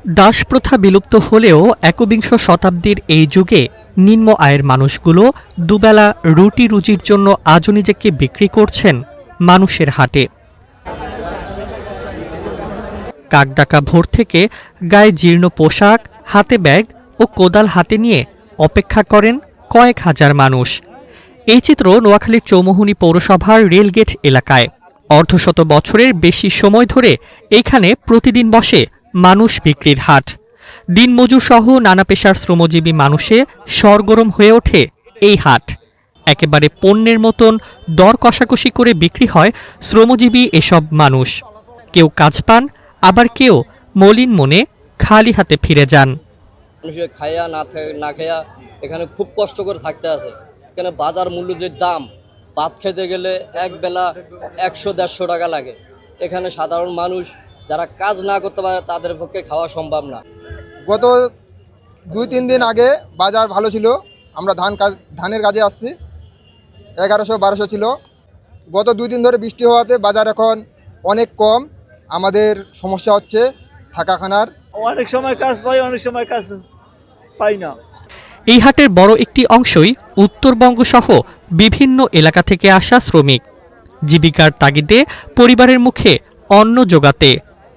দাসপ্রথা বিলুপ্ত হলেও একবিংশ শতাব্দীর এই যুগে নিম্ন আয়ের মানুষগুলো দুবেলা রুটি রুজির জন্য আজও নিজেকে বিক্রি করছেন মানুষের হাটে। কাকডাকা ভোর থেকে গায়ে জীর্ণ পোশাক, হাতে ব্যাগ ও কোদাল হাতে নিয়ে অপেক্ষা করেন কয়েক হাজার মানুষ। এই চিত্র নোয়াখালীর চৌমুহনী পৌরসভার রেলগেট এলাকায়। অর্ধশত বছরের বেশি সময় ধরে এইখানে প্রতিদিন বসে মানুষ বিক্রির হাট। দিনমজুর সহ নানা পেশার শ্রমজীবী মানুষে সরগরম হয়ে ওঠে এই হাট। একেবারে পণ্যের মতন দর কষাকষি করে বিক্রি হয় শ্রমজীবী এসব মানুষ। কেউ কাজ পান, আবার কেউ মলিন মনে খালি হাতে ফিরে যান। মানুষের খাইয়া না খাইয়া এখানে খুব কষ্ট করে থাকতে আছে। এখানে বাজার মূল্য যে দাম, ভাত খেতে গেলে এক বেলা 100-150 টাকা লাগে। এখানে সাধারণ মানুষ যারা কাজ না করতে পারে তাদের পক্ষে খাওয়া সম্ভব না। গত 2-3 দিন আগে বাজার ভালো ছিল, আমরা ধানের কাজে আসছি, 1100-1200 ছিল। গত 2 দিন ধরে বৃষ্টি হওয়াতে বাজার এখন অনেক কম। আমাদের সমস্যা হচ্ছে থাকা খানার। অনেক সময় কাজ পাই, অনেক সময় কাজ পাই না। এই হাটের বড় একটি অংশই উত্তরবঙ্গ সহ বিভিন্ন এলাকা থেকে আসা শ্রমিক। জীবিকার তাগিদে পরিবারের মুখে অন্ন জোগাতে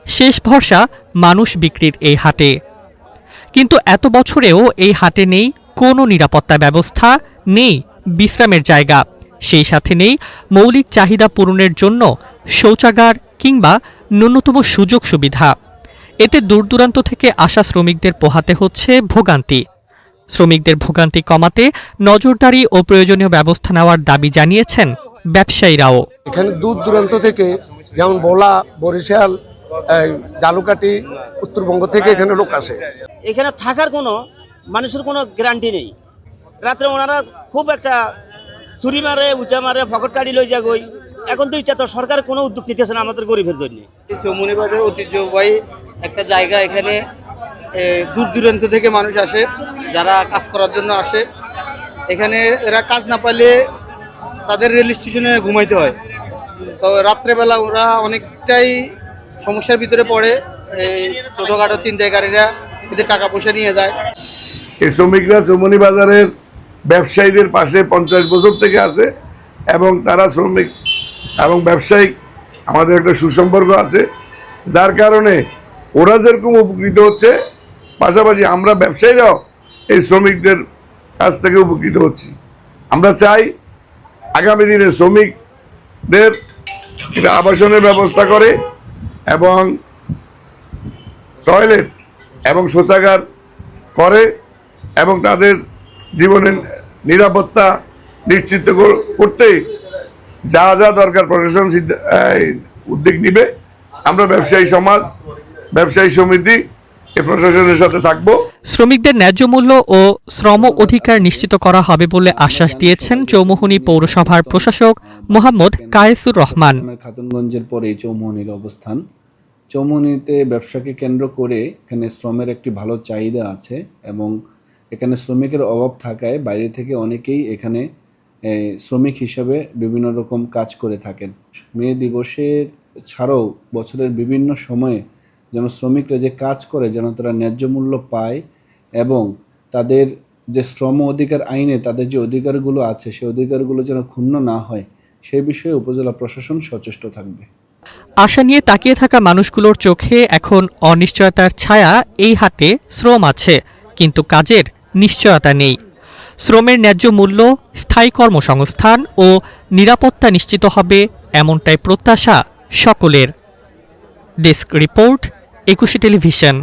শেষ ভরসা মানুষ বিক্রির এই হাটে। কিন্তু এত বছরেও এই হাটে নেই কোনো নিরাপত্তা ব্যবস্থা, নেই বিশ্রামের জায়গা, সেই সাথে নেই মৌলিক চাহিদা পূরণের জন্য শৌচাগার কিংবা ন্যূনতম সুযোগ সুবিধা। এতে দূরদূরান্ত থেকে আসা শ্রমিকদের পোহাতে হচ্ছে ভোগান্তি। শ্রমিকদের ভোগান্তি কমাতে নজরদারি ও প্রয়োজনীয় ব্যবস্থা নেওয়ার দাবি জানিয়েছেন ব্যবসায়ীরাও। এখানে দূর দূরান্ত থেকে, যেমন ভোলা, বরিশাল, জালুকাঠি, উত্তরবঙ্গ থেকে এখানে লোক আসে। এখানে থাকার কোনো মানুষের কোনো গ্যারান্টি নেই। রাত্রে ওনারা খুব একটা ছুরি মারে, উঠা মারে, ফকট কাটি লই যাগই। এখন তো এটা তো সরকার কোনো উদ্যোগ নিতেছে না আমাদের গরিবের জন্য। চৌমুহনী বাজার ঐতিহ্যবাহী একটা জায়গা। এখানে দূর দূরান্ত থেকে মানুষ আসে, যারা কাজ করার জন্য আসে। এখানে এরা কাজ না পাইলে তাদের রেল স্টেশনে ঘুমাইতে হয়। তো রাত্রেবেলা ওরা অনেকটাই সমস্যার ভিতরে পড়ে। এই ছোটোখাটো ছিনতাইকারীরা এদের টাকা পয়সা নিয়ে যায়। এই শ্রমিকরা চৌমুহনী বাজারের ব্যবসায়ীদের পাশে 50 বছর থেকে আছে এবং তারা শ্রমিক এবং ব্যবসায়িক আমাদের একটা সুসম্পর্ক আছে, যার কারণে ওরা যেরকম উপকৃত হচ্ছে, পাশাপাশি আমরা ব্যবসায়ীরাও এই শ্রমিকদের কাছ থেকে উপকৃত হচ্ছি। আমরা চাই আগামী দিনে শ্রমিকদের একটা আবাসনের ব্যবস্থা করে এবং টয়লেট এবং শৌচাগার করে এবং তাদের জীবনের নিরাপত্তা নিশ্চিত করতে যা যা দরকার প্রশাসন উদ্যোগ নিবে। আমরা ব্যবসায়ী সমাজ, ব্যবসায়ী সমিতি এই প্রশাসনের সাথে থাকব। শ্রমিকদের ন্যায্য মূল্য ও শ্রম অধিকার নিশ্চিত করা হবে বলে আশ্বাস দিয়েছেন চৌমুহনী পৌরসভার প্রশাসক মোহাম্মদ কায়েসুর রহমান। খাতুনগঞ্জের পরে চৌমুহনীর অবস্থান। চৌমুহনীতে ব্যবসাকে কেন্দ্র করে এখানে শ্রমের একটি ভালো চাহিদা আছে এবং এখানে শ্রমিকের অভাব থাকায় বাইরে থেকে অনেকেই এখানে শ্রমিক হিসাবে বিভিন্ন রকম কাজ করে থাকেন। মে দিবসের ছাড়াও বছরের বিভিন্ন সময়ে যেন শ্রমিকরা যে কাজ করে যেন তারা ন্যায্য মূল্য পায় এবং তাদের যে শ্রম অধিকার আইনে তাদের যে অধিকারগুলো আছে সেই অধিকারগুলো যেন ক্ষুণ্ণ না হয়, সেই বিষয়ে উপজেলা প্রশাসন সচেষ্ট থাকবে। আশা নিয়ে তাকিয়ে থাকা মানুষগুলোর চোখে এখন অনিশ্চয়তার ছায়া। এই হাটে শ্রম আছে, কিন্তু কাজের নিশ্চয়তা নেই। শ্রমের ন্যায্য মূল্য, স্থায়ী কর্মসংস্থান ও নিরাপত্তা নিশ্চিত হবে, এমনটাই প্রত্যাশা সকলের। Desk report, 21 television.